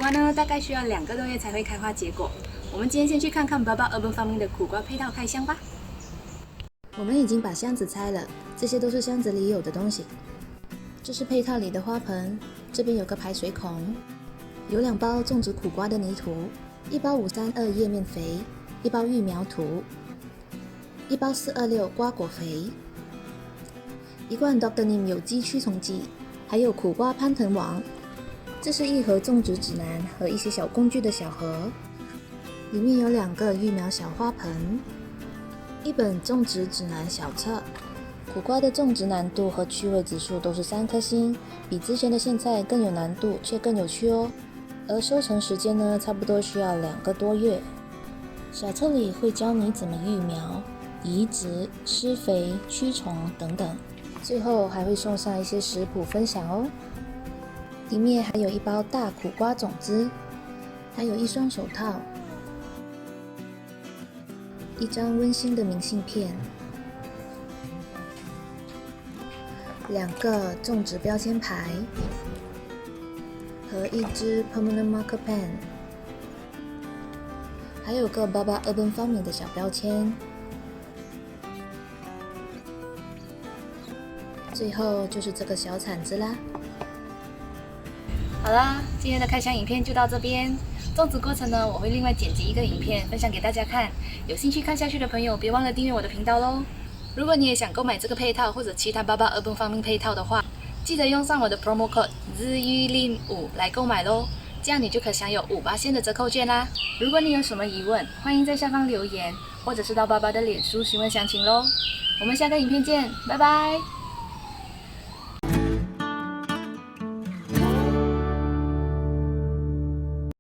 花呢，大概需要2个多月才会开花结果。我们今天先去看看 Baba Urban Farming 的苦瓜配套开箱吧。我们已经把箱子拆了，这些都是箱子里有的东西。这是配套里的花盆，这边有个排水孔，有2包种植苦瓜的泥土，1包532叶面肥，1包育苗土，1包426瓜果肥，1罐 Dr. Neem 有机驱虫剂，还有苦瓜攀藤网。这是1盒种植指南和一些小工具的小盒，里面有2个育苗小花盆，1本种植指南小册。苦瓜的种植难度和趣味指数都是3颗星，比之前的苋菜更有难度，却更有趣哦。而收成时间呢，差不多需要2个多月。小册里会教你怎么育苗、移植、施肥、驱虫等等，最后还会送上一些食谱分享哦。里面还有1包大苦瓜种子，还有1双手套，1张温馨的明信片，2个种植标签牌和1支 Permanent Marker Pen， 还有个 Baba Urban Farming 的小标签。最后就是这个小铲子啦。好啦，今天的开箱影片就到这边。种植过程呢，我会另外剪辑一个影片分享给大家看。有兴趣看下去的朋友，别忘了订阅我的频道咯。如果你也想购买这个配套或者其他 Baba Urban Farming 配套的话，记得用上我的 promo code ZYLIN5 来购买咯，这样你就可享有5%的折扣券啦。如果你有什么疑问，欢迎在下方留言，或者是到爸爸的脸书询问详情咯。我们下个影片见，拜拜。